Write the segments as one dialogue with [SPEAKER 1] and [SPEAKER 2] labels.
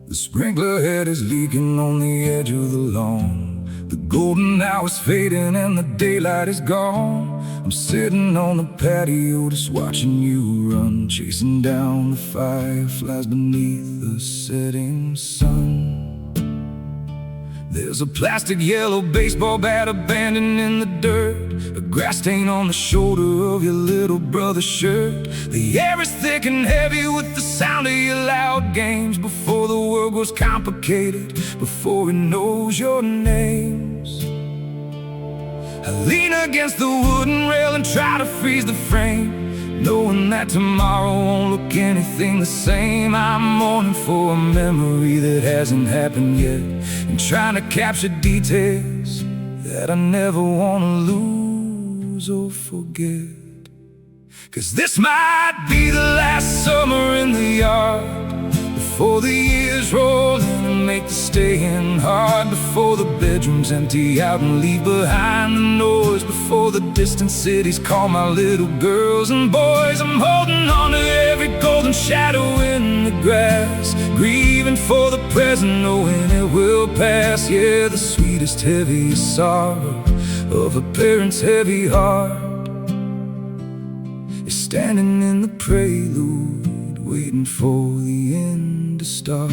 [SPEAKER 1] The sprinkler head is leaking on the edge of the lawn. The golden hour's fading and the daylight is gone. I'm sitting on the patio just watching you run, chasing down the fireflies beneath the setting sun. There's a plastic yellow baseball bat abandoned in the dirt, a grass stain on the shoulder of your little brother's shirt. The air is thick and heavy with the sound of your loud games, before the world goes complicated, before it knows your names. I lean against the wooden rail and try to freeze the frame, knowing that tomorrow won't look anything the same. I'm mourning for a memory that hasn't happened yet, and trying to capture details that I never want to lose or forget. 'Cause this might be the last summer in the yard, before the years roll in and make the staying hard, before the bedrooms empty out and leave behind the noise, before the distant cities call my little girls and boys. I'm holding on to every golden shadow in the grass, grieving for the present, knowing it will pass. Yeah, the sweetest, heaviest sorrow of a parent's heavy heart is standing in the prelude, waiting for the end to start.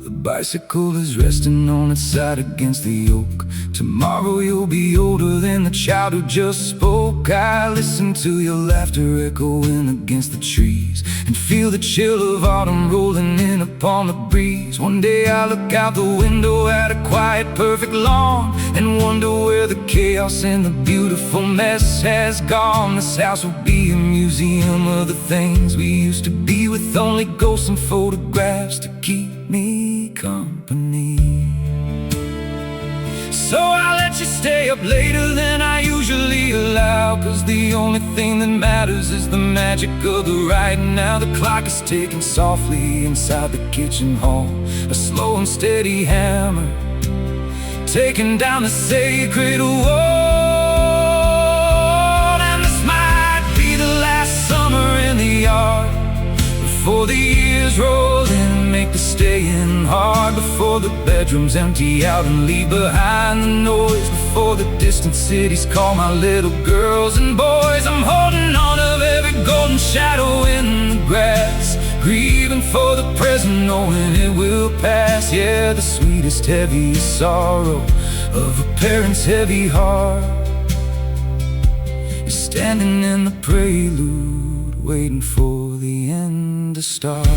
[SPEAKER 1] The bicycle is resting on its side against the oak. Tomorrow you'll be older than the child who just spoke. I listen to your laughter echoing against the trees, and feel the chill of autumn rolling in upon the breeze. One day I look out the window at a quiet, perfect lawn, and wonder where the chaos and the beautiful mess has gone. This house will be a museum of the things we used to be, with only ghosts and photographs to keep me company. So I let you stay up later than I usually allow, 'cause the only thing that matters is the magic of the right now. The clock is ticking softly inside the kitchen hall, a slow and steady hammer taking down the sacred wall. And this might be the last summer in the yard, before the years roll in and make the staying hard, before the bedrooms empty out and leave behind the noise, before the distant cities call my little girls and boys. I'm holding on to every golden shadow in the grass, grieving for the present, knowing it will pass. Yeah, the sweetest, heaviest sorrow of a parent's heavy heart is standing in the prelude, waiting for the end to start.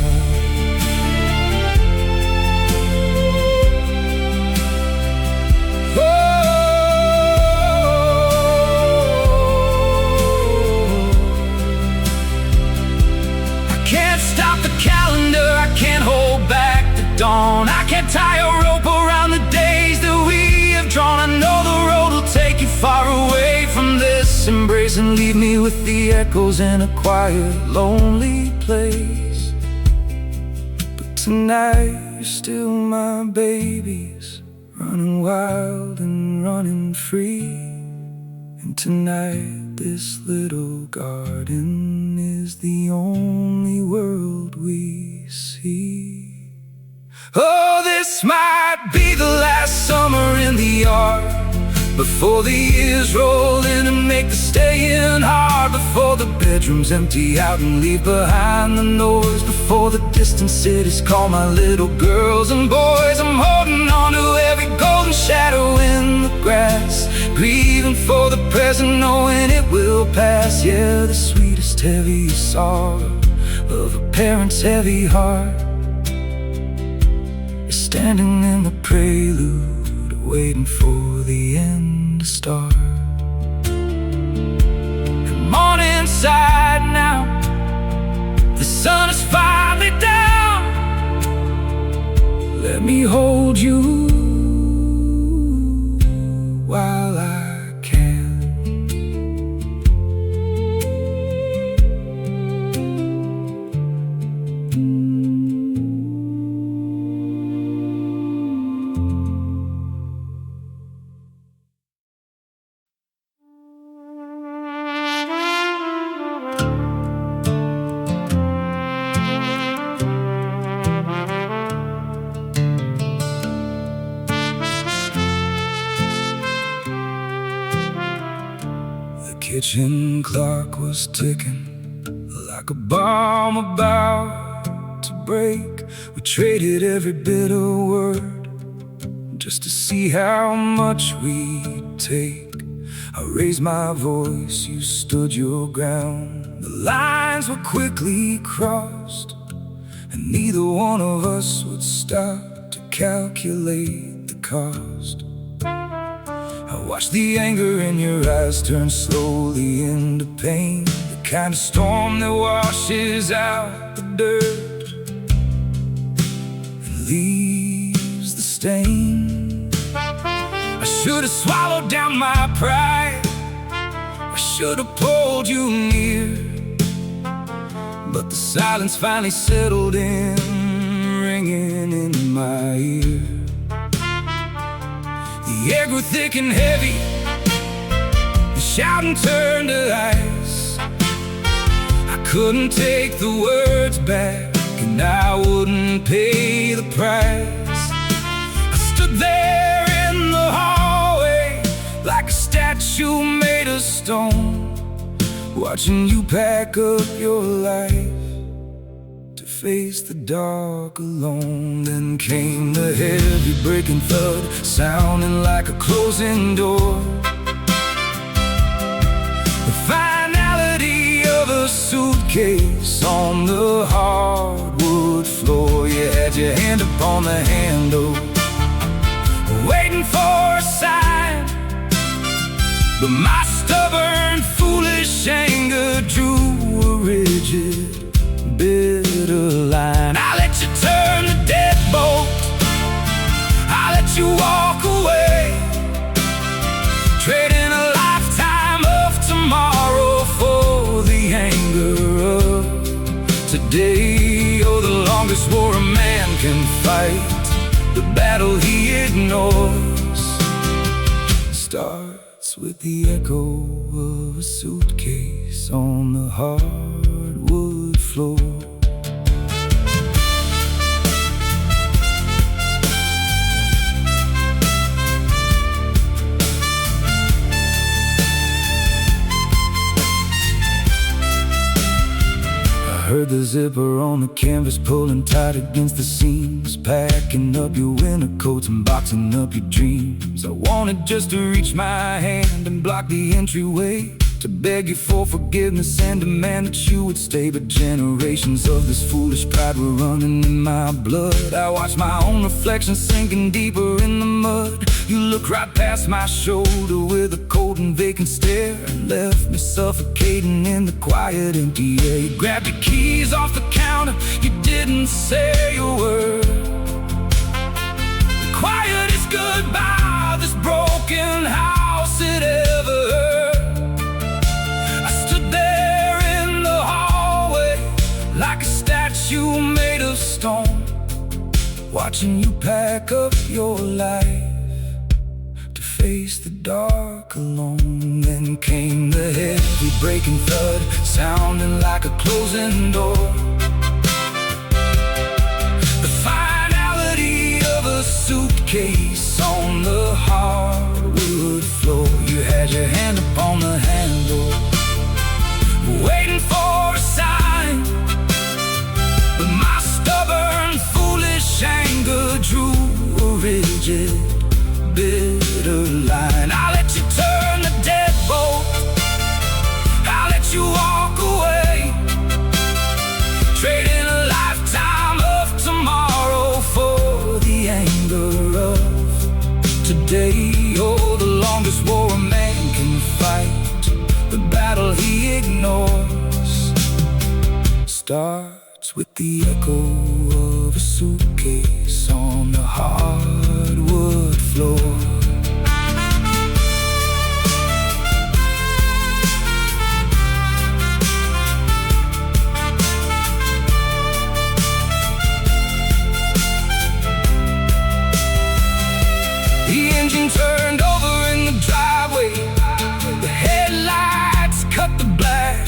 [SPEAKER 1] Can't hold back the dawn. I can't tie a rope around the days that we have drawn. I know the road will take you far away from this embrace, and leave me with the echoes in a quiet, lonely place. But tonight you're still my babies, running wild and running free. And tonight this little garden is the only world we see. Oh, this might be the last summer in the yard, before the years roll in and make the staying hard, before the bedrooms empty out and leave behind the noise, before the distant cities call my little girls and boys. I'm holding on to every golden shadow in the grass, grieving for the present, knowing it will pass. Yeah, the sweetest, heaviest sorrow of a parent's heavy heart is standing in the prelude, waiting for the end to start. Come on inside now, the sun is finally down. Let me hold you while I can. kitchen clock was ticking like a bomb about to break. We traded every bitter word just to see how much we'd take. I raised my voice, you stood your ground. The lines were quickly crossed, and neither one of us would stop to calculate the cost. I watched the anger in your eyes turn slowly into pain, the kind of storm that washes out the dirt and leaves the stain. I should have swallowed down my pride, I should have pulled you near, but the silence finally settled in, ringing in my ear. The air grew thick and heavy, the shouting turned to ice. I couldn't take the words back, and I wouldn't pay the price. I stood there in the hallway like a statue made of stone, watching you pack up your life to face the dark alone. Then came the heavy breaking thud, sounding like a closing door. The finality of a suitcase on the hardwood floor. You had your hand upon the handle, waiting for a sign, but my stubborn, foolish anger drew a rigid, bitter line. I let you turn the deadbolt, I let you walk away, trading a lifetime of tomorrow for the anger of today. Oh, the longest war a man can fight, the battle he ignores, starts with the echo of a suitcase on the hardwood floor. I heard the zipper on the canvas pulling tight against the seams, packing up your winter coats and boxing up your dreams. I wanted just to reach my hand and block the entryway, to beg you for forgiveness and demand that you would stay. But generations of this foolish pride were running in my blood. I watched my own reflection sinking deeper in the mud. You looked right past my shoulder with a cold and vacant stare, and left me suffocating in the quiet, empty air. You grabbed your keys off the counter, you didn't say a word. The quietest goodbye this broken house had ever heard. I stood there in the hallway like a statue made of stone, watching you pack up your life to face the dark alone. Then came the heavy breaking thud, sounding like a closing door. The finality of a suitcase on the hardwood floor. You had your hand upon the handle, waiting for a sign, but my stubborn, foolish anger drew a rigid, bitter line. I let you turn the deadbolt, I let you walk away, trading a lifetime of tomorrow for the anger of today. Oh, the longest war a man can fight, the battle he ignores, starts with the echo of a suitcase on the hardwood floor. The engine turned over in the driveway, the headlights cut the black.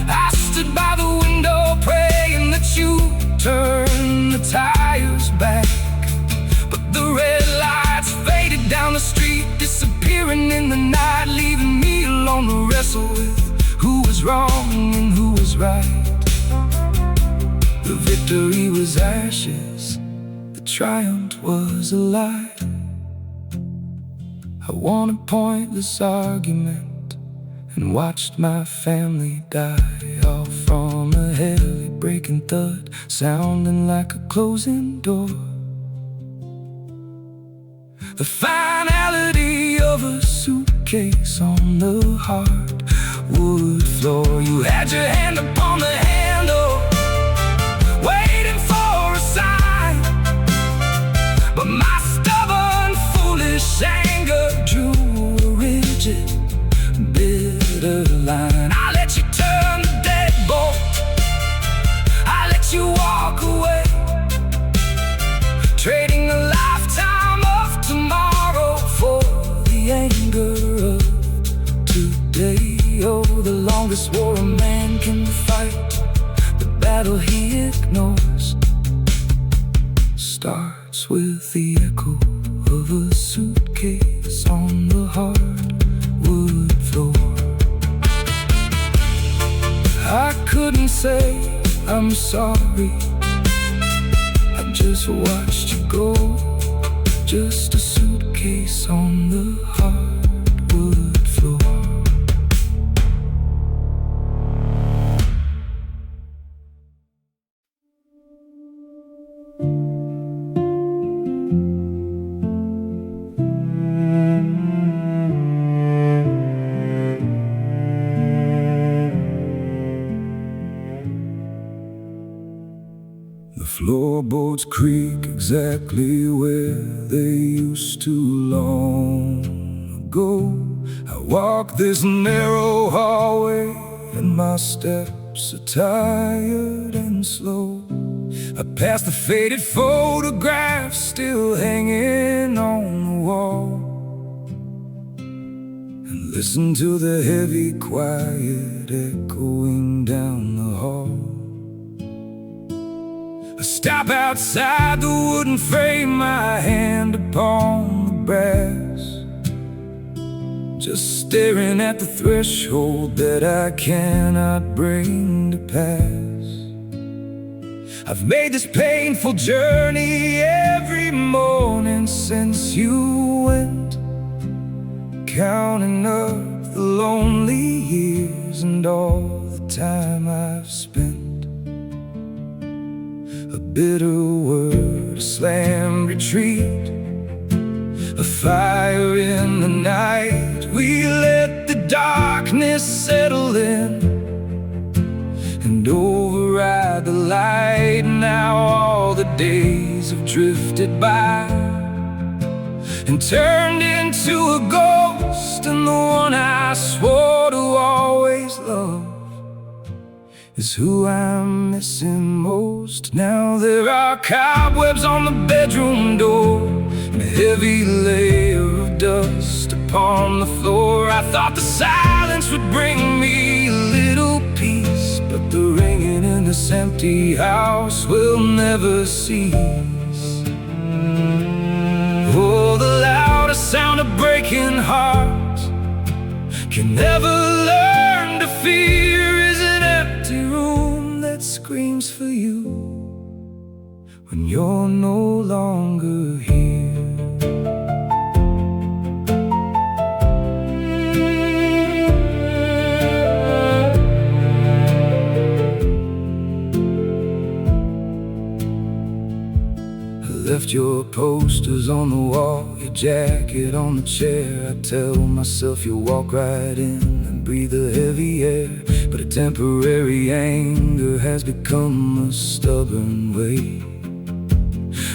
[SPEAKER 1] I stood by the window praying that you turn the tires back, but the red lights faded down the street, disappearing in the night, leaving me alone the rest wrestle with who was wrong and who was right. The victory was ashes, the triumph was a lie. I won a pointless argument and watched my family die, all from a heavy breaking thud, sounding like a closing door. The finality of a suitcase on the hardwood floor. You had your hand upon the handle, waiting for a sign, but my stubborn, foolish anger drew a rigid, bitter line. I let you turn the deadbolt, I let you walk away, trading a lifetime of tomorrow for the anger of today. Oh, the longest war a man can fight, the battle he ignores, starts with the echo of a suitcase on the hardwood floor. I couldn't say I'm sorry, I just watched you go, just a suitcase on the hardwood floor. The floorboards creak exactly where they used to long ago. I walk this narrow hallway and my steps are tired and slow. I pass the faded photographs still hanging on the wall, and listen to the heavy quiet echoing down the hall. I stop outside the wooden frame, my hand upon the brass, just staring at the threshold that I cannot bring to pass. I've made this painful journey every morning since you went, counting up the lonely years and all the time I've spent. A bitter word, a slammed retreat, a fire in the night. We let the darkness settle in and override the light. Now all the days have drifted by and turned into a ghost, and the one I swore to always love is who I'm missing most. Now there are cobwebs on the bedroom door and a heavy layer of dust upon the floor. I thought the silence would bring me a little peace, but the ringing in this empty house will never cease. Oh, the loudest sound of breaking hearts can never learn to fear is an empty room that screams for you when you're no longer here. Left your posters on the wall, your jacket on the chair. I tell myself you'll walk right in and breathe the heavy air, but a temporary anger has become a stubborn way,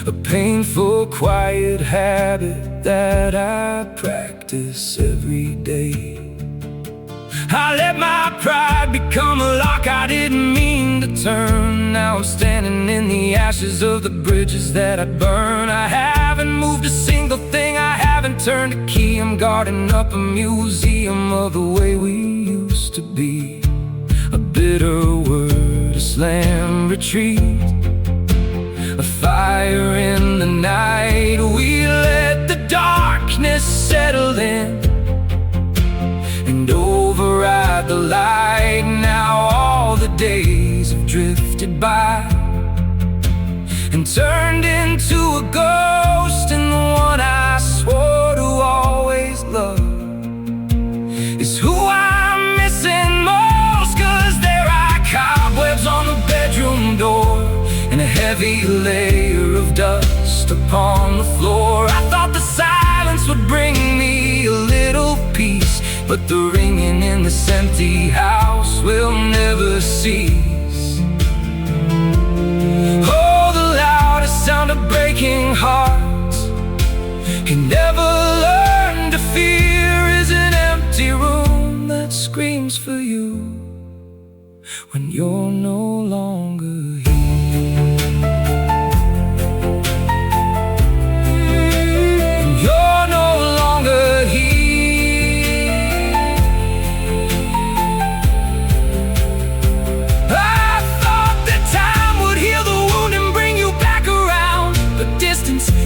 [SPEAKER 1] a painful quiet habit that I practice every day. I let my pride become a lock I didn't mean to turn. Now I'm standing in the ashes of the bridges that I burn. I haven't moved a single thing, I haven't turned a key. I'm guarding up a museum of the way we used to be. A bitter word, a slam retreat, a fire in the night. We let the darkness settle in and override ghost, and the one I swore to always love is who I'm missing most. 'Cause there are cobwebs on the bedroom door and a heavy layer of dust upon the floor. I thought the silence would bring me a little peace, but the ringing in this empty house will never cease. Oh, the loudest sound of breaking hearts can never learn to fear is an empty room that screams for you when you're no longer here.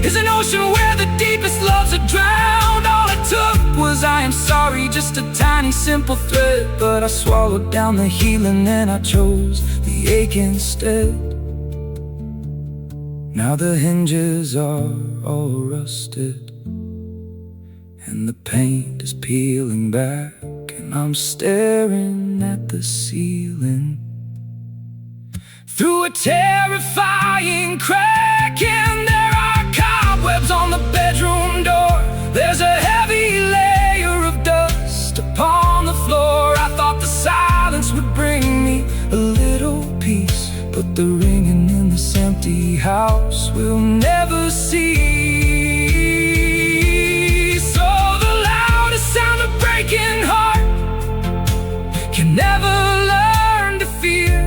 [SPEAKER 1] Is an ocean where the deepest loves are drowned. All it took was I am sorry, just a tiny simple thread. But I swallowed down the healing and I chose the ache instead. Now the hinges are all rusted and the paint is peeling back, and I'm staring at the ceiling through a terrifying crack. And there are cobwebs on the bedroom door. There's a heavy layer of dust upon the floor. I thought the silence would bring me a little peace, but the ringing in this empty house will never cease. So the loudest sound of breaking heart can never learn to fear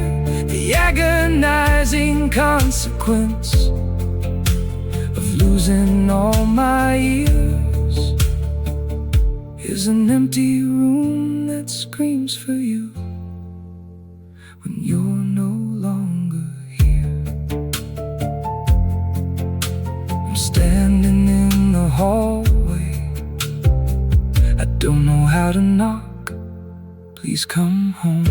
[SPEAKER 1] the agonizing consequence of losing all my years is an empty room that screams for you when you're no longer here. I'm standing in the hallway, I don't know how to knock, please come home.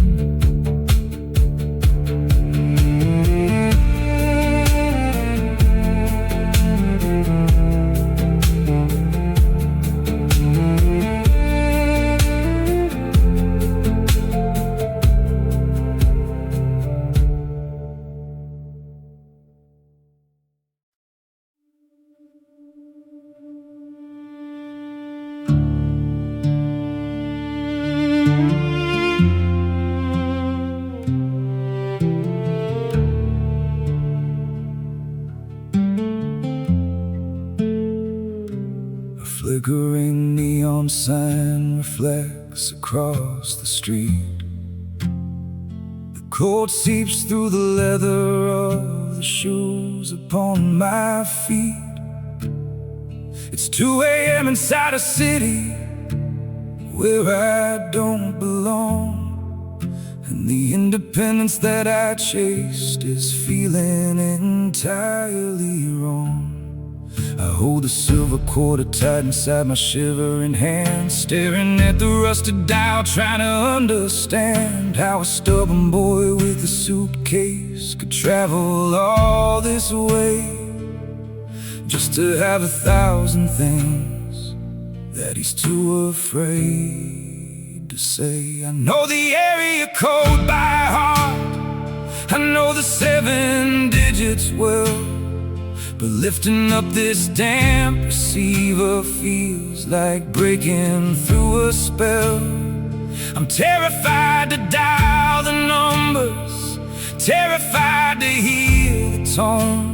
[SPEAKER 1] Flickering neon sign reflects across the street. The cold seeps through the leather of the shoes upon my feet. It's 2 a.m. inside a city where I don't belong, and the independence that I chased is feeling entirely wrong. I hold the silver quarter tight inside my shivering hand, staring at the rusted dial, trying to understand how a stubborn boy with a suitcase could travel all this way just to have 1,000 things that he's too afraid to say. I know the area code by heart, I know the 7 digits well, but lifting up this damp receiver feels like breaking through a spell. I'm terrified to dial the numbers, terrified to hear the tone,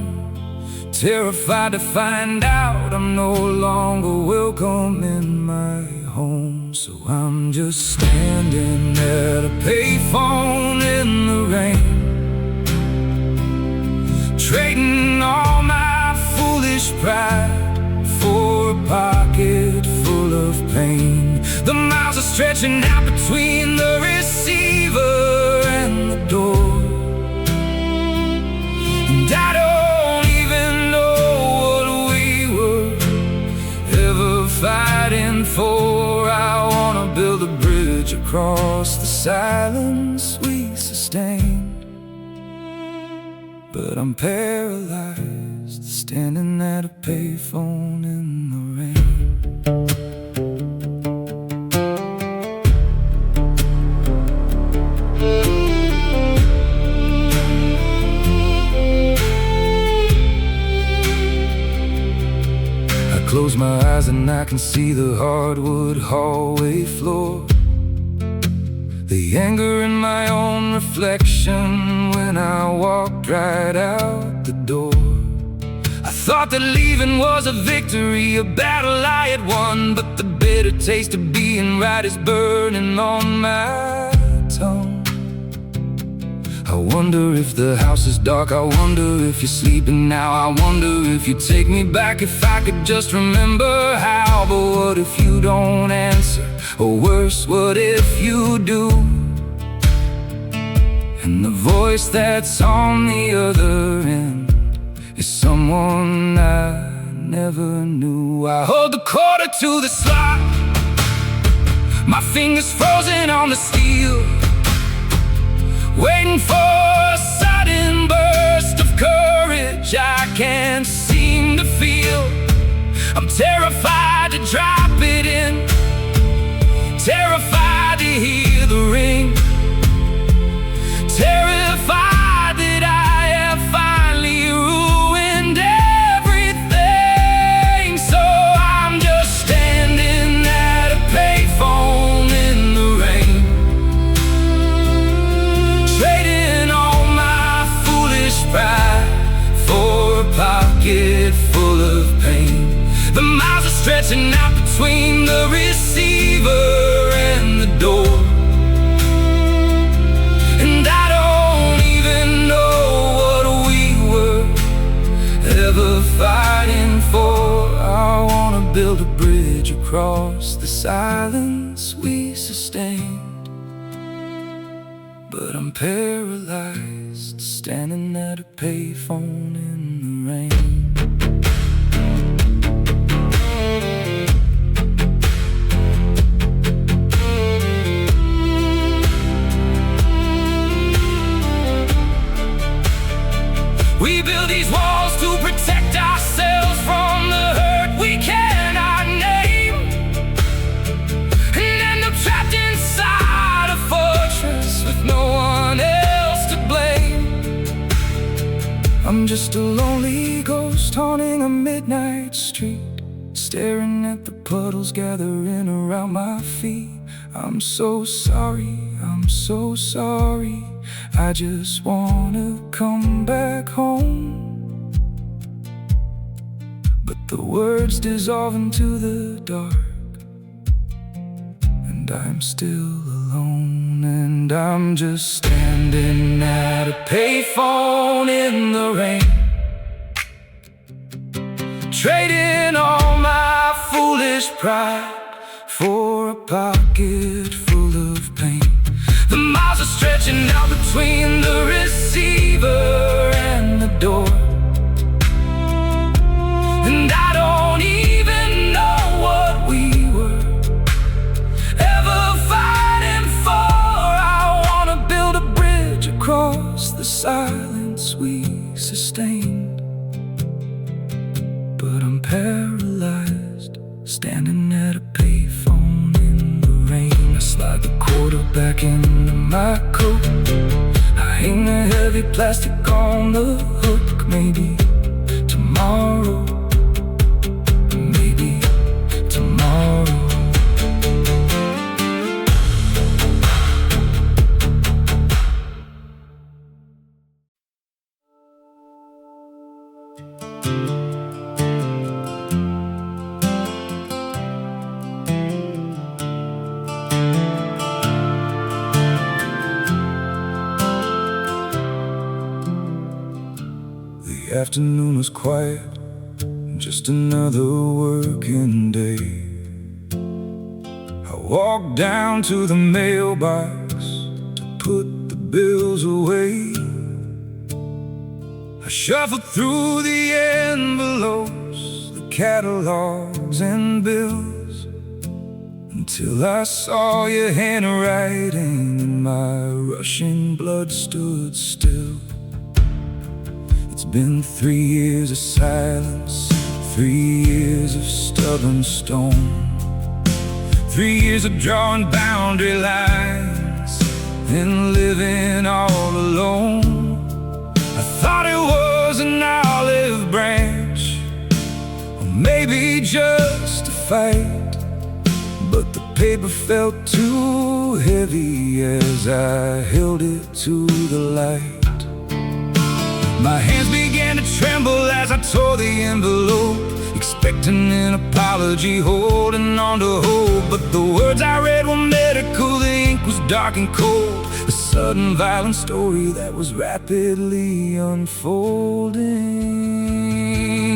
[SPEAKER 1] terrified to find out I'm no longer welcome in my home. So I'm just standing at a payphone in the rain, trading all my foolish pride for a pocket full of pain. The miles are stretching out between the receiver and the door, and I don't even know what we were ever fighting for. I wanna build a bridge across the silence we sustained, but I'm paralyzed. standing at a payphone in the rain. I close my eyes and I can see the hardwood hallway floor, the anger in my own reflection when I walked right out the door. I thought that leaving was a victory, a battle I had won, but the bitter taste of being right is burning on my tongue. I wonder if the house is dark, I wonder if you're sleeping now, I wonder if you'd take me back if I could just remember how. But what if you don't answer? Or worse, what if you do? And the voice that's on the other end is someone I never knew. I hold the quarter to the slot, my fingers frozen on the steel, waiting for a sudden burst of courage I can't seem to feel. I'm terrified to drop it in, terrified to hear the ring, terrified that I have finally ruined everything. So I'm just standing at a payphone in the rain, trading all my foolish pride for a pocket full of pain. The miles are stretching out between the receiver and the door, and I don't even know what we were ever fighting for. I wanna build a bridge across the silence we sustained, but I'm paralyzed, standing at a payphone in the rain. We build these walls to protect ourselves from the hurt we cannot name, and end up trapped inside a fortress with no one else to blame. I'm just a lonely ghost haunting a midnight street, staring at the puddles gathering around my feet. I'm so sorry, I'm so sorry, I just wanna come back home. But the words dissolve into the dark, and I'm still alone. And I'm just standing at a payphone in the rain, trading all my foolish pride for a pocket full of pain. The miles are stretching out between the receiver and the door, and I don't even know what we were ever fighting for. I wanna build a bridge across the silence we sustained, but I'm paralyzed, standing at a payphone in the rain. I slide the quarter back into my coat, I hang a heavy plastic on the hook. Maybe tomorrow, maybe tomorrow. The afternoon was quiet, just another working day. I walked down to the mailbox to put the bills away. I shuffled through the envelopes, the catalogs and bills, until I saw your handwriting and my rushing blood stood still. It's been 3 years of silence, 3 years of stubborn stone, 3 years of drawing boundary lines and living all alone. I thought it was an olive branch, or maybe just a fight, but the paper felt too heavy as I held it to the light. My hands began to tremble as I tore the envelope, expecting an apology, holding on to hope. But the words I read were medical, the ink was dark and cold, a sudden violent story that was rapidly unfolding.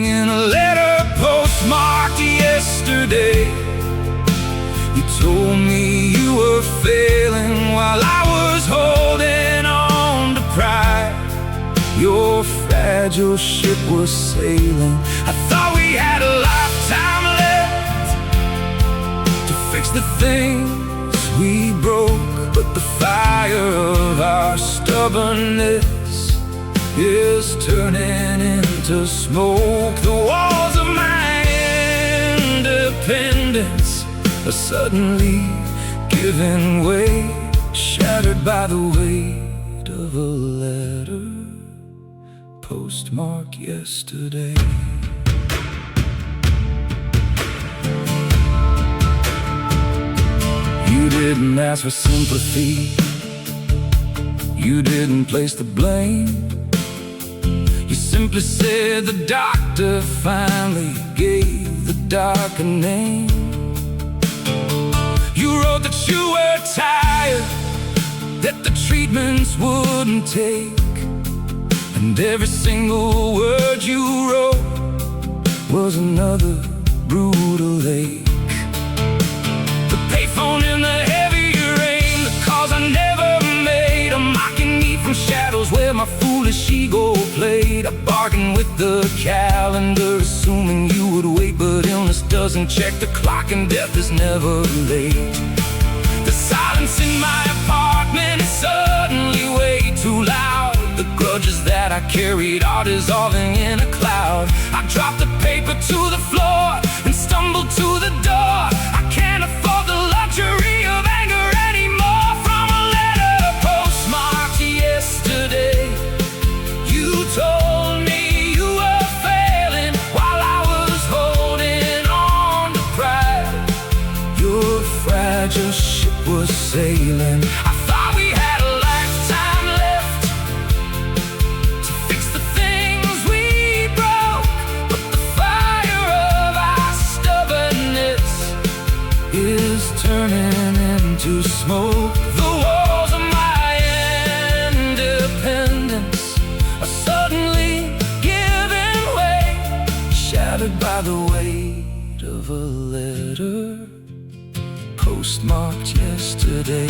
[SPEAKER 1] In a letter postmarked yesterday, you told me you were failing while I was holding on to pride. Your fragile ship was sailing. I thought we had a lifetime left to fix the things we broke, but the fire of our stubbornness is turning into smoke. The walls of my independence are suddenly giving way, shattered by the weight of a letter postmarked yesterday. You didn't ask for sympathy, you didn't place the blame. You simply said the doctor finally gave the darker name. You wrote that you were tired, that the treatments wouldn't take, and every single word you wrote was another brutal ache. The payphone in the heavy rain, the calls I never made, are mocking me from shadows where my foolish ego played. I bargained with the calendar, assuming you would wait, but illness doesn't check the clock and death is never late. The silence in my apartment is suddenly way too loud. The grudges that I carried are dissolving in a cloud. I dropped the paper to the floor and stumbled to the door. I can't afford the luxury of anger anymore. From a letter postmarked yesterday, you told me you were failing while I was holding on to pride. Your fragile ship was sailing. I thought we had a lifetime left to fix the things we broke, but the fire of our stubbornness is turning into smoke. The walls of my independence are suddenly giving way, shattered by the weight of a letter postmarked yesterday.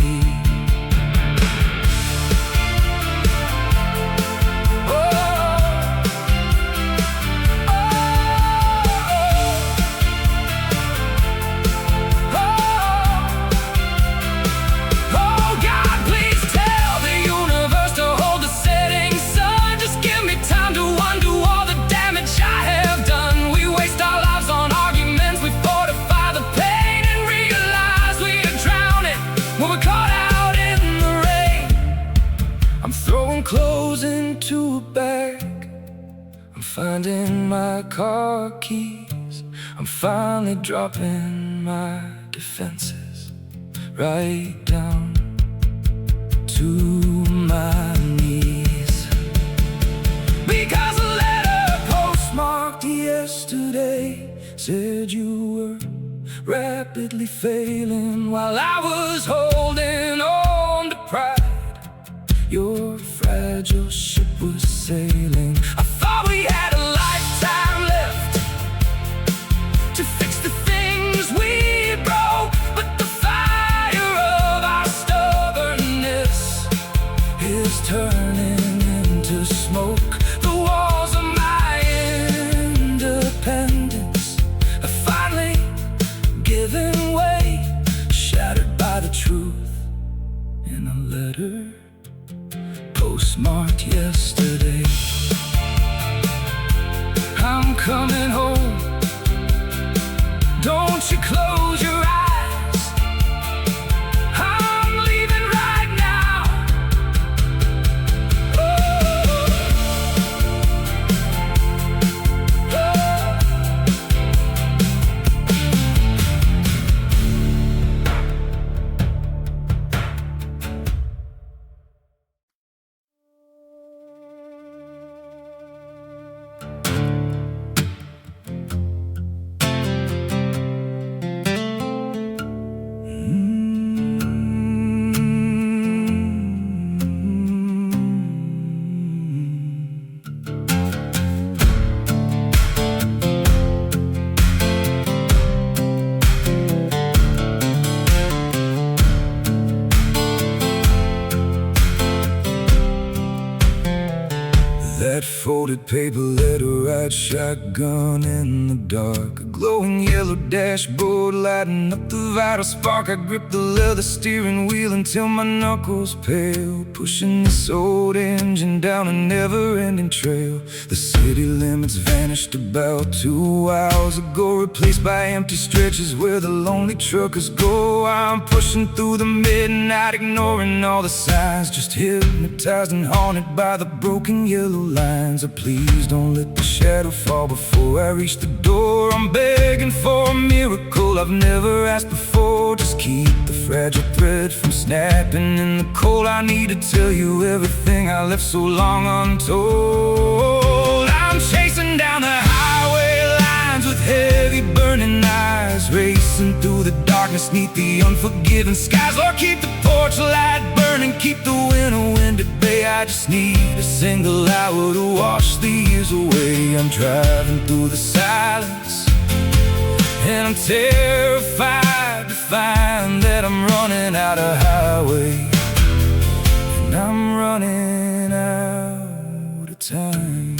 [SPEAKER 1] Clothes into a bag, I'm finding my car keys, I'm finally dropping my defenses right down to my knees. Because a letter postmarked yesterday said you were rapidly failing while I was holding on to pride. Your fragile ship was sailing. I thought we had a lifetime left to fix the things we broke, but the fire of our stubbornness is turning into smoke. The walls of my independence are finally giving way, shattered by the truth in a letter postmarked yesterday. coming home. Don't you close your eyes, I'm leaving right now. Oh, that folded paper letter I'd shotgun in the dark. A glowing yellow dashboard lighting up the vital spark. I gripped the leather steering wheel until my knuckles pale, pushing this old engine down a never-ending trail. The city limits vanished about 2 hours ago, replaced by empty stretches where the lonely truckers go. I'm pushing through the midnight, ignoring all the signs, just hypnotized and haunted by the broken yellow lines. Please don't let the shadow fall before I reach the door. I'm begging for a miracle I've never asked before. Just keep the fragile thread from snapping in the cold. I need to tell you everything I left so long untold. I'm chasing down the highway lines with heavy burning eyes, racing through the darkness neath the unforgiving skies. Lord, keep the porch light burning, keep the wind at bay. I just need a single hour to wash the years away. I'm driving through the silence, and I'm terrified to find that I'm running out of highway, and I'm running out of time.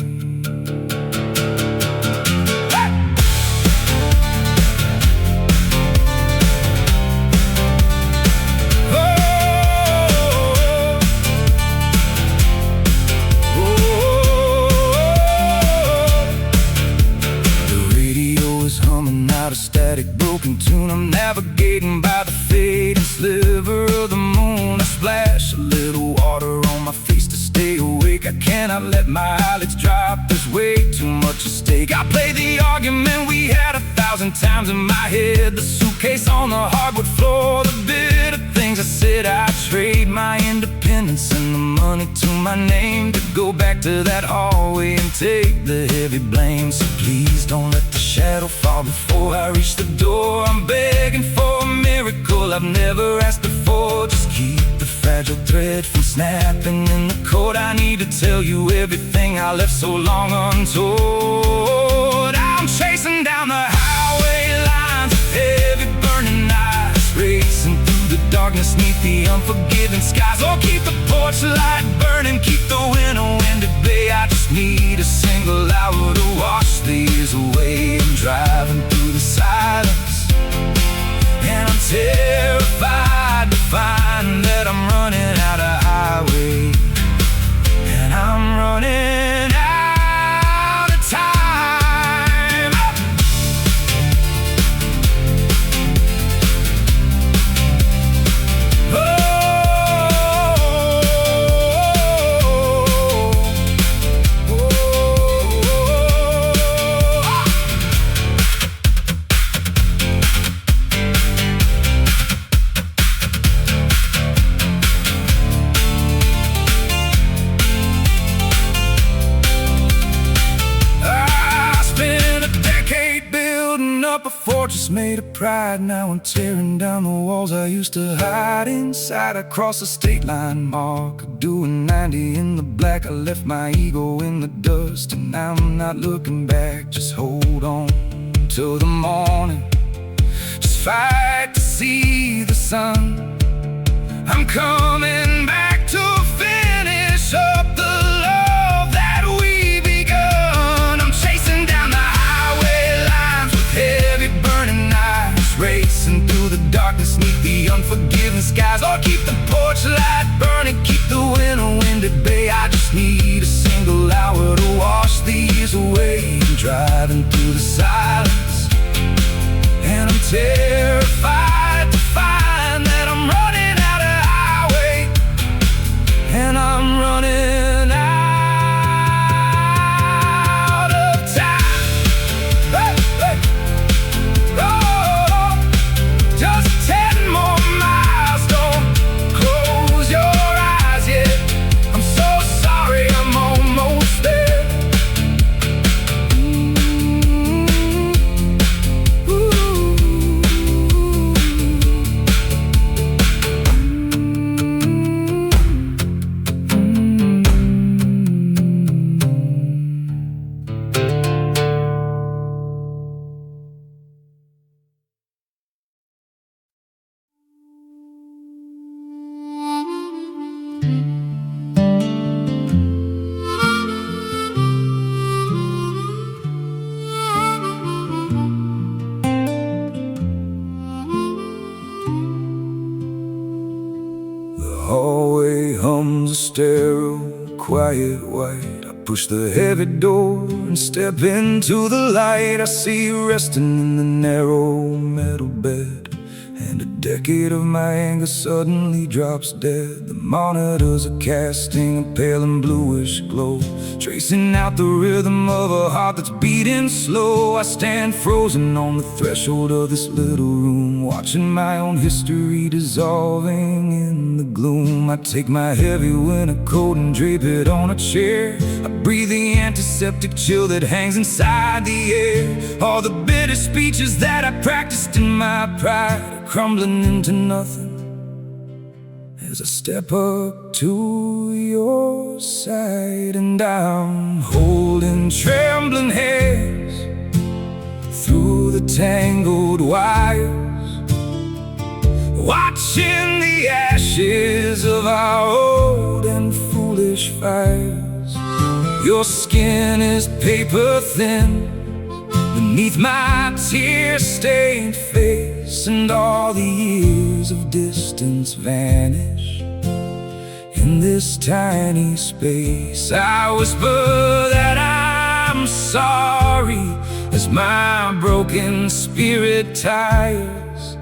[SPEAKER 1] A static broken tune, I'm navigating by the fading sliver of the moon. I splash a little water on my face to stay awake. I cannot let my eyelids drop, there's way too much at stake. I play the argument we had 1,000 times in my head. The suitcase on the hardwood floor, the bitter things I said. I trade my independence and the money to my name to go back to that hallway and take the heavy blame. So please don't let the shadow fall before I reach the door. I'm begging for a miracle I've never asked before. Just keep the fragile thread from snapping in the cold. I need to tell you everything I left so long untold. I'm chasing down the highway lines with heavy burning eyes, racing through the darkness neath the unforgiving skies. Oh, keep the porch light burning, keep the wind at bay. I just need a single hour to wash the years away. I'm driving through the silence, and I'm terrified to find that I'm running out of highway, and I'm running out of time. Up a fortress made of pride, now I'm tearing down the walls I used to hide inside. I crossed the state line mark, doing 90 in the black. I left my ego in the dust, and now I'm not looking back. Just hold on till the morning, just fight to see the sun. I'm coming back to finish up the love that we begun. I'm chasing down the highway lines with heavy burning eyes, racing through the darkness neath the unforgiving skies. Oh, keep the porch light burning, keep the wind at bay. I just need a single hour to wash the years away. I'm driving terrified to find that I'm running out of highway, and I'm running out of time. Hey, hey. Oh, just 10 more miles, don't close your eyes yet. I'm so sorry, I'm almost there. The hallway hums a stereo, quiet white. I push the heavy door and step into the light. I see you resting in the narrow metal bed, and a decade of my anger suddenly drops dead. The monitors are casting a pale and bluish glow, tracing out the rhythm of a heart that's beating slow. I stand frozen on the threshold of this little room, watching my own history dissolving in the gloom. I take my heavy winter coat and drape it on a chair. I breathe the antiseptic chill that hangs inside the air. All the bitter speeches that I practiced in my pride are crumbling into nothing as I step up to your side. And I'm holding trembling hands through the tangled wires, watching the ashes of our old and foolish fires. Your skin is paper thin beneath my tear-stained face, and all the years of distance vanish in this tiny space. I whisper that I'm sorry as my broken spirit tires,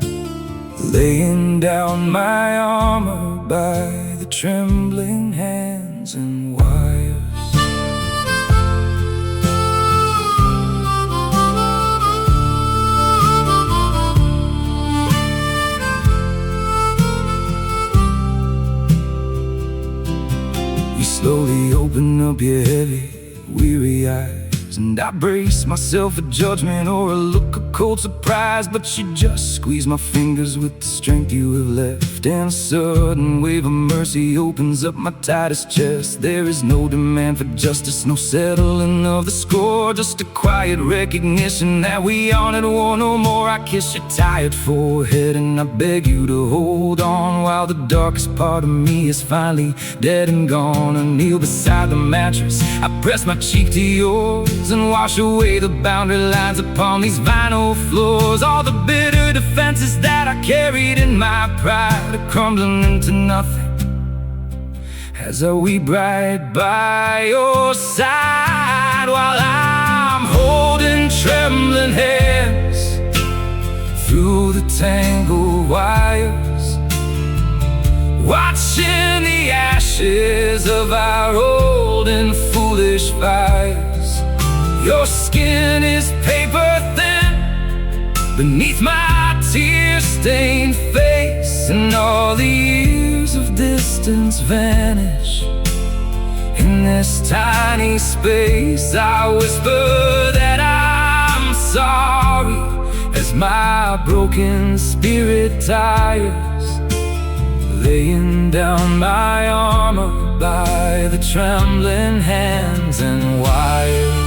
[SPEAKER 1] laying down my armor by the trembling hands and wires. Slowly open up your heavy, weary eyes, and I brace myself for judgment or a look of cold surprise. But you just squeeze my fingers with the strength you have left, and a sudden wave of mercy opens up my tightest chest. There is no demand for justice, no settling of the score, just a quiet recognition that we aren't at war no more. I kiss your tired forehead and I beg you to hold on while the darkest part of me is finally dead and gone. I kneel beside the mattress, I press my cheek to yours and wash away the boundary lines upon these vinyl floors. All the bitter defenses that I carried in my pride are crumbling into nothing as I weep right by your side, while I'm holding trembling hands through the tangled wires, watching the ashes of our old and foolish fires. Your skin is paper thin beneath my tear-stained face, and all the years of distance vanish in this tiny space. I whisper that I'm sorry as my broken spirit tires, laying down my armor by the trembling hands and wires.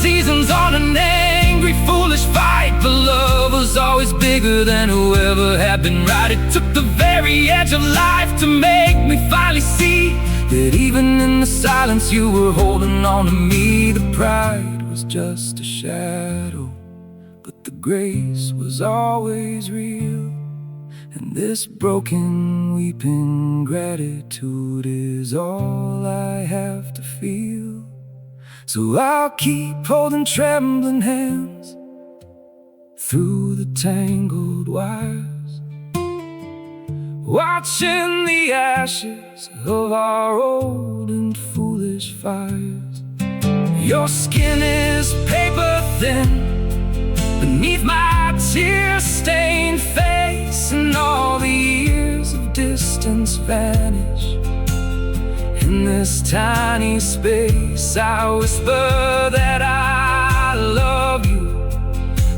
[SPEAKER 1] Seasons on an angry, foolish fight, but love was always bigger than whoever had been right. It took the very edge of life to make me finally see that even in the silence you were holding on to me. The pride was just a shadow, but the grace was always real. And this broken, weeping gratitude is all I have to feel. So I'll keep holding trembling hands through the tangled wires, watching the ashes of our old and foolish fires. Your skin is paper thin beneath my tear-stained face, and all the years of distance vanish. In this tiny space I whisper that I love you,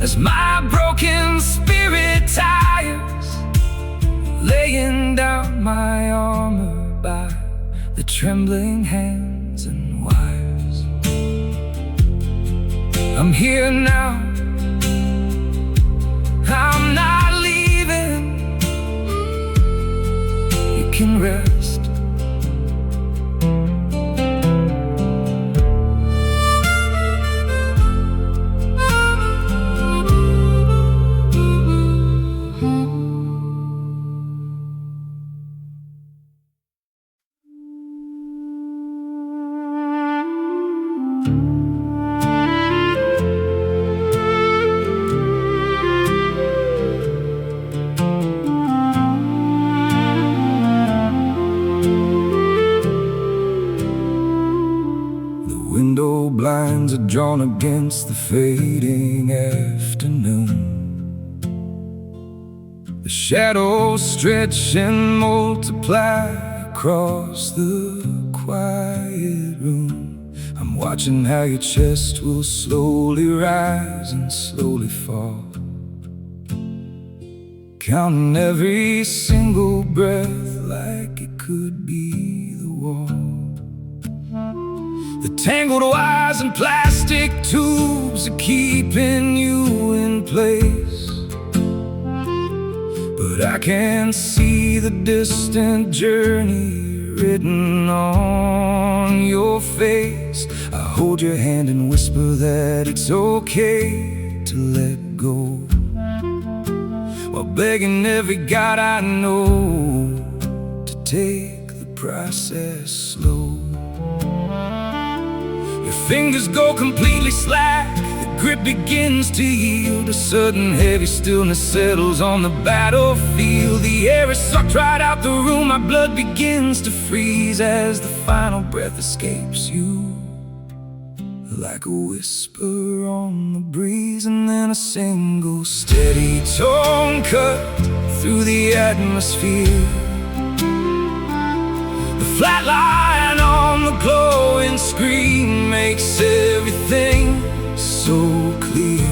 [SPEAKER 1] as my broken spirit tires, laying down my armor by the trembling hands and wires. I'm here now, I'm not leaving. You can rest. Blinds are drawn against the fading afternoon. The shadows stretch and multiply across the quiet room. I'm watching how your chest will slowly rise and slowly fall, counting every single breath like it could be the wall. The tangled wires and plastic tubes are keeping you in place, but I can see the distant journey written on your face. I hold your hand and whisper that it's okay to let go, while begging every God I know to take the process slow. Fingers go completely slack, the grip begins to yield. A sudden heavy stillness settles on the battlefield. The air is sucked right out the room, my blood begins to freeze as the final breath escapes you, like a whisper on the breeze. And then a single steady tone cut through the atmosphere, the flat line on the glowing screen makes everything so clear.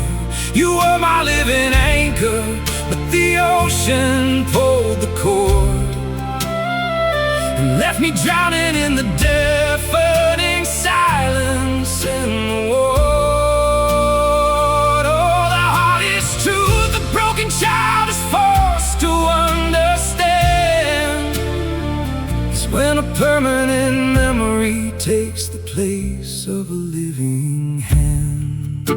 [SPEAKER 1] You were my living anchor, but the ocean pulled the cord and left me drowning in the deafening silence and the ward. Oh, the hardest truth a broken child is forced to understand is when a permanent memory takes the place of a living hand.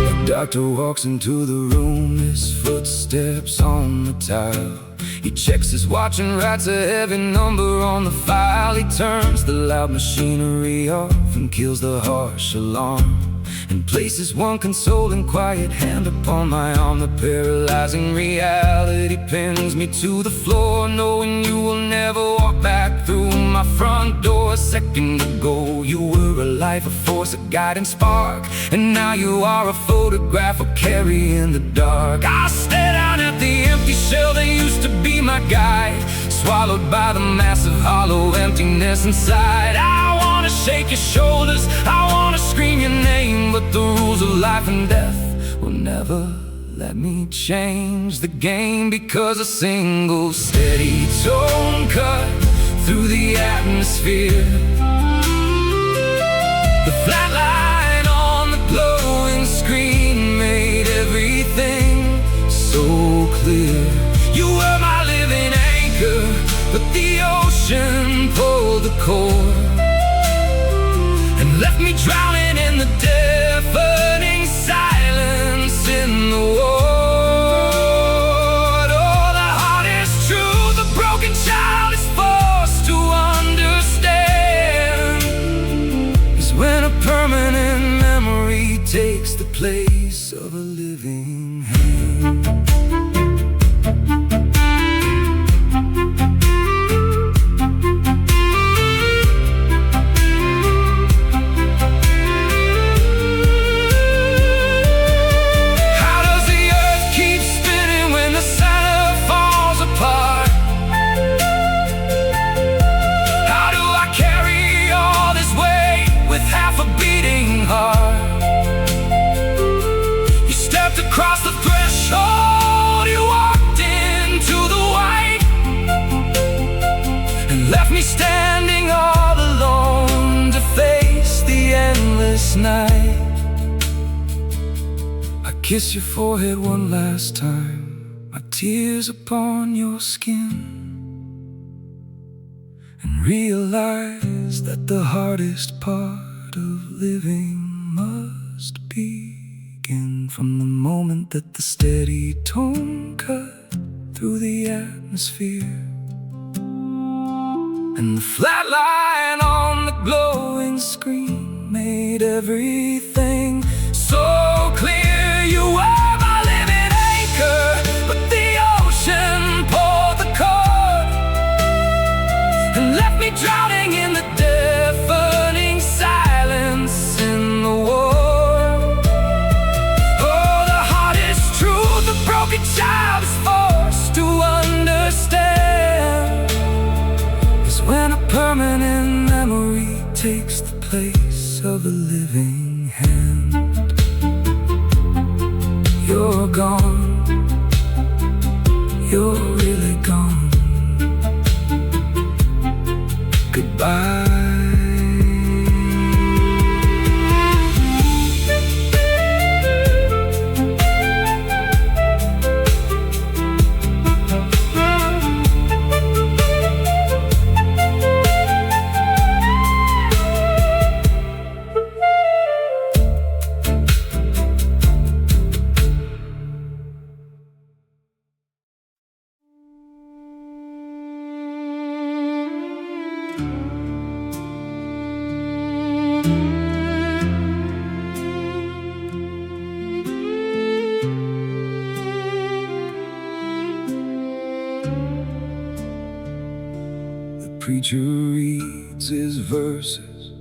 [SPEAKER 1] The doctor walks into the room, his footsteps on the tile. He checks his watch and writes a heavy number on the file. He turns the loud machinery off and kills the harsh alarm, and places one consoling quiet hand upon my arm. The paralyzing reality pins me to the floor, knowing you will never walk back through my front door. A second ago you were a life, a force, a guiding spark, and now you are a photograph I'll carry in the dark. I stare down at the empty shell that used to be my guide, swallowed by the massive hollow emptiness inside. I wanna shake your shoulders, I wanna scream your name, but the rules of life and death will never let me change the game, because a single steady tone cut through the atmosphere, the flat line on the glowing screen made everything so clear. You were my living anchor, but the ocean cord and left me drowning in the deafening silence in the ward. Oh, the hardest truth a broken child is forced to understand is when a permanent memory takes the place of a living hand. Across the threshold, you walked into the white and left me standing all alone to face the endless night. I kiss your forehead one last time, my tears upon your skin, and realize that the hardest part of living must be from the moment that the steady tone cut through the atmosphere, and the flat line on the glowing screen made everything so clear. You were my living anchor, but the ocean pulled the cord and left me drowning in the deafening silence in the ward. A child is forced to understand is when a permanent memory takes the place of a living hand. You're gone, you're really gone. Goodbye. Preacher reads his verses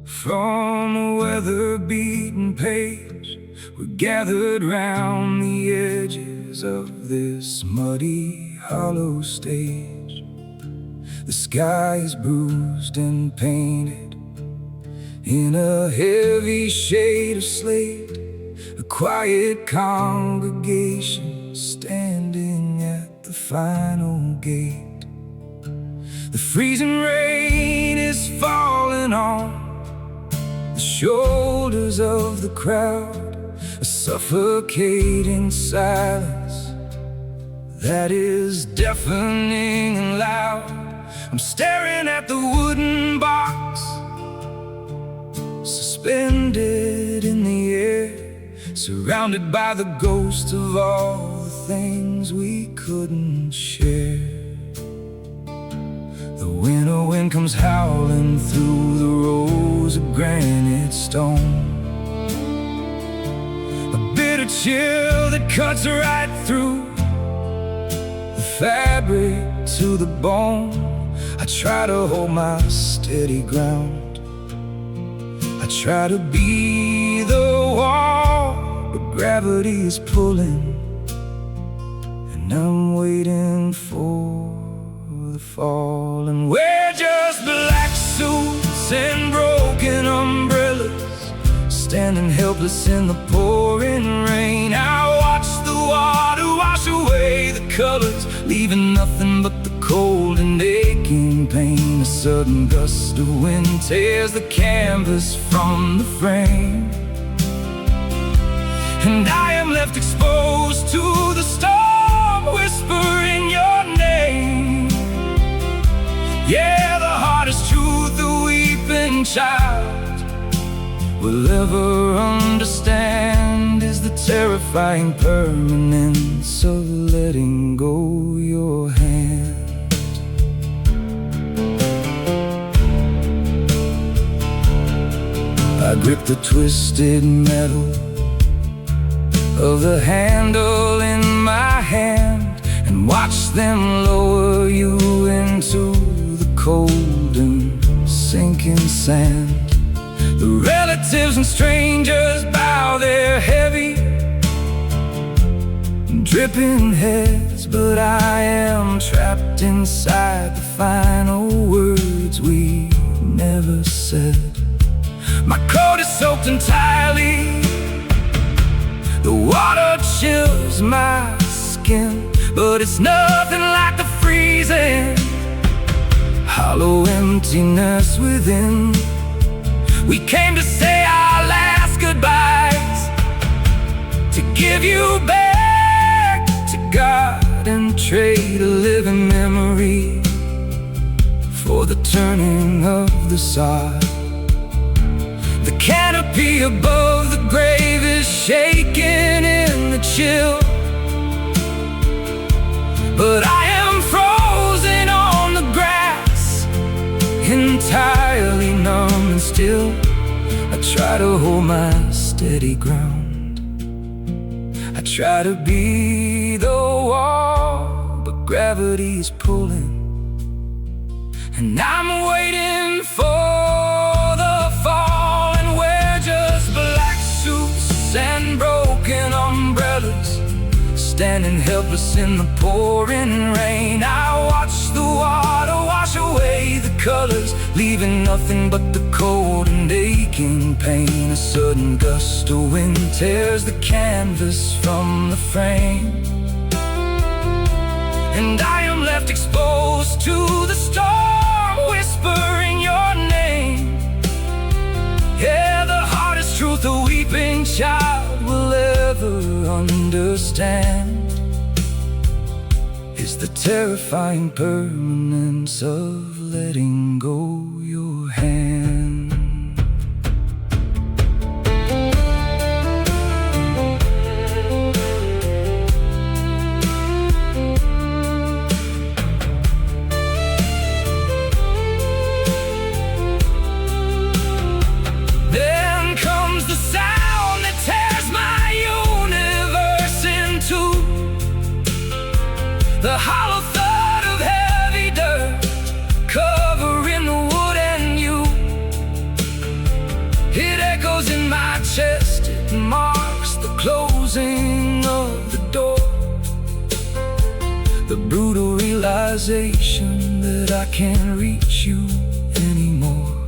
[SPEAKER 1] from a weather-beaten page. We're gathered round the edges of this muddy, hollow stage. The sky is bruised and painted in a heavy shade of slate. A quiet congregation standing at the final gate. The freezing rain is falling on the shoulders of the crowd, a suffocating silence that is deafening and loud. I'm staring at the wooden box suspended in the air, surrounded by the ghosts of all the things we couldn't share. The winter wind comes howling through the rows of granite stone, a bitter chill that cuts right through the fabric to the bone. I try to hold my steady ground, I try to be the wall, but gravity is pulling, and I'm waiting for the fall. And we're just black suits and broken umbrellas, standing helpless in the pouring rain. I watch the water wash away the colors, leaving nothing but the cold and aching pain. A sudden gust of wind tears the canvas from the frame, and I am left exposed to the storm whispering your name. Yeah, the hardest truth weeping child will ever understand is the terrifying permanence of letting go your hand. I grip the twisted metal of the handle in my hand and watch them lower you into the cold and sinking sand. The relatives and strangers bow their heavy, dripping heads, but I am trapped inside the final words we never said. My coat is soaked entirely, the water chills my skin, but it's nothing like the freezing, hollow emptiness within. We came to say our last goodbyes, to give you back to God and trade a living memory for the turning of the sod. The canopy above the grave is shaking in the chill, but I am frozen on the grass, entirely numb and still. I try to hold my steady ground, I try to be the wall, but gravity's pulling, and I'm waiting for the fall. And we're just black suits and broken umbrellas, standing helpless in the pouring rain. I watch the water wash away the colors, leaving nothing but the cold and aching pain. A sudden gust of wind tears the canvas from the frame, and I am left exposed to the storm, whispering your name. Yeah, the hardest truth a weeping child will ever understand is the terrifying permanence of letting go your hand. Then comes the sound that tears my universe in two, the hollow thud of heavy dirt covering the wood and you. It echoes in my chest, it marks the closing of the door, the brutal realization that I can't reach you anymore.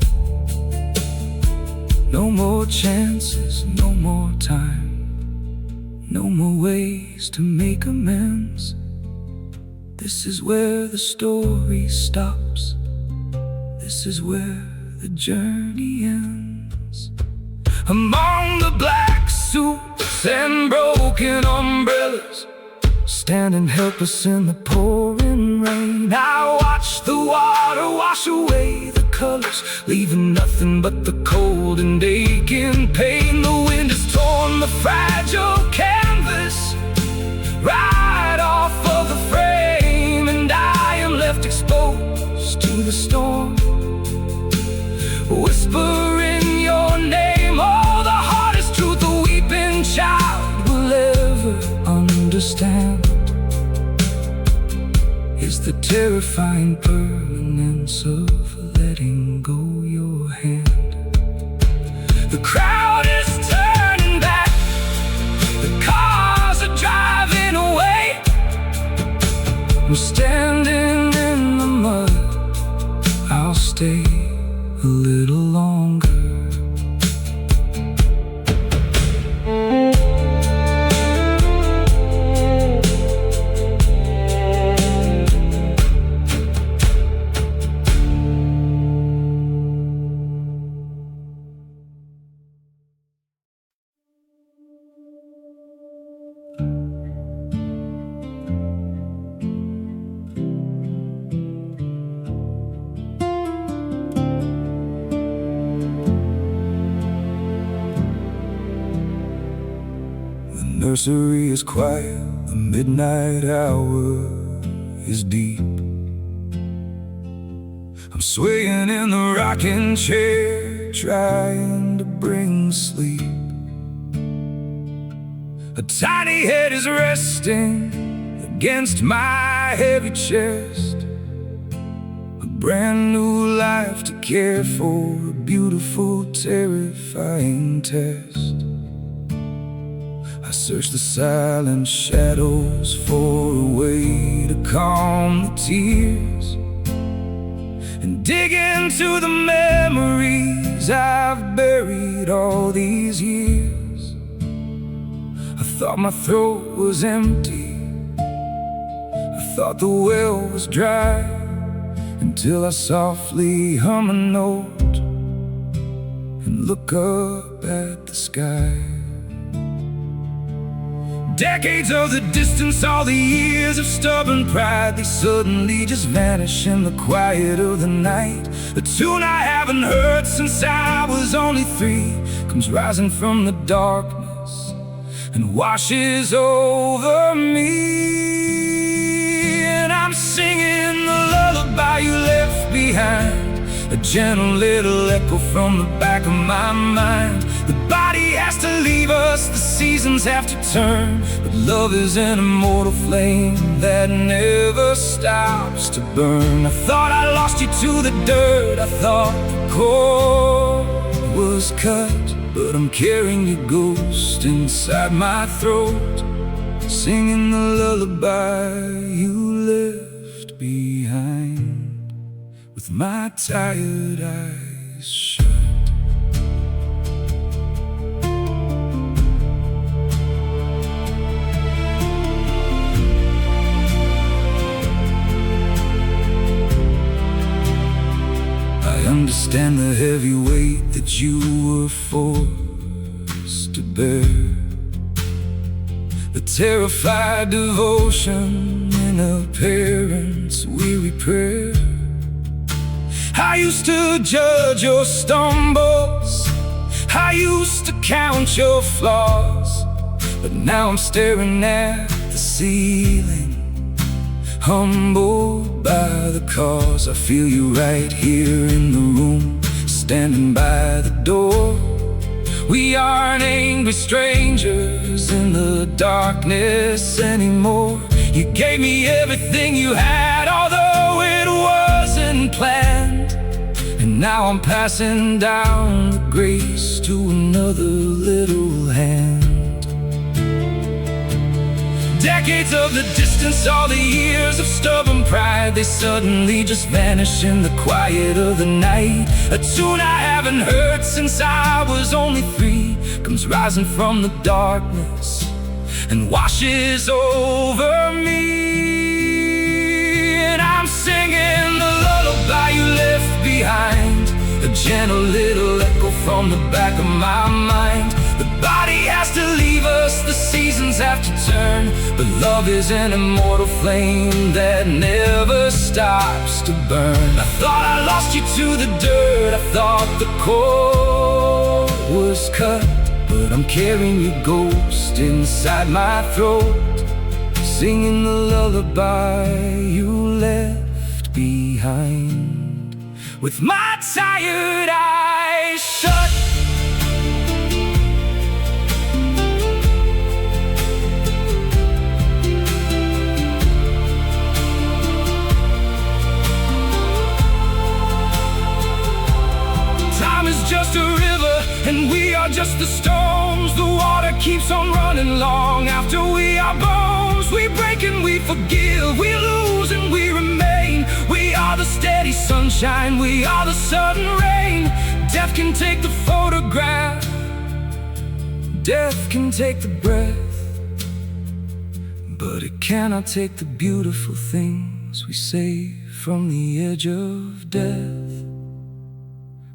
[SPEAKER 1] No more chances, no more time, no more ways to make amends. This is where the story stops, this is where the journey ends. Among the black suits and broken umbrellas, standing helpless in the pouring rain, I watch the water wash away the colors, leaving nothing but the cold and aching pain. The wind has torn the fragile canvas right off of the frame, and I am left exposed to the storm, whispering your name. Oh, the hardest truth a weeping child will ever understand is the terrifying permanence of letting go your hand. The crowd is turning back, the cars are driving away. I'm standing in the mud, I'll stay a little longer. nursery is quiet, the midnight hour is deep. I'm swaying in the rocking chair, trying to bring sleep. A tiny head is resting against my heavy chest. A brand new life to care for, a beautiful, terrifying test. I search the silent shadows for a way to calm the tears, and dig into the memories I've buried all these years. I thought my throat was empty, I thought the well was dry, until I softly hum a note and look up at the sky. Decades of the distance, all the years of stubborn pride, they suddenly just vanish in the quiet of the night. A tune I haven't heard since I was only 3 comes rising from the darkness and washes over me. And I'm singing the lullaby you left behind, a gentle little echo from the back of my mind. The body has to leave us, the seasons have to turn, but love is an immortal flame that never stops to burn. I thought I lost you to the dirt, I thought the cord was cut, but I'm carrying your ghost inside my throat, singing the lullaby you left behind, with my tired eyes shut. I understand the heavy weight that you were forced to bear, the terrified devotion in a parent's weary prayer. I used to judge your stumbles, I used to count your flaws, but now I'm staring at the ceiling, humbled by the cause. I feel you right here in the room, standing by the door. We aren't angry strangers in the darkness anymore. You gave me everything you had, although it wasn't planned, and now I'm passing down the grace to another little hand. Decades of the distance, all the years of stubborn pride, they suddenly just vanish in the quiet of the night. A tune I haven't heard since I was only 3 comes rising from the darkness and washes over me. And I'm singing the lullaby you left behind, a gentle little echo from the back of my mind. The body has to leave us, the seasons have to turn, but love is an immortal flame that never stops to burn. I thought I lost you to the dirt, I thought the cord was cut, but I'm carrying your ghost inside my throat, singing the lullaby you left behind, with my tired eyes shut. Time is just a river, and we are just the stones. The water keeps on running long after we are bones. We break and we forgive, we lose and we remain. We are the steady sunshine, we are the sudden rain. Death can take the photograph, death can take the breath, but it cannot take the beautiful things we say from the edge of death.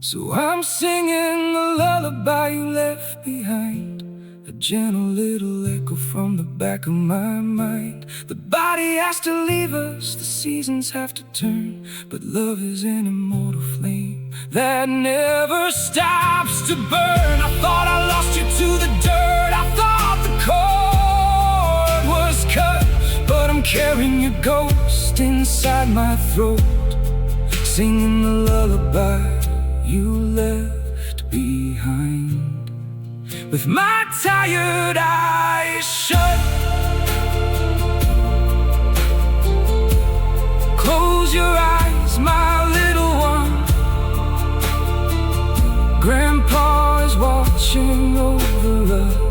[SPEAKER 1] So I'm singing the lullaby you left behind, a gentle little echo from the back of my mind. The body has to leave us, the seasons have to turn, but love is an immortal flame that never stops to burn. I thought I lost you to the dirt, I thought the cord carrying your ghost inside my throat, singing the lullaby you left behind. With my tired eyes shut, close your eyes, my little one. Grandpa is watching over us.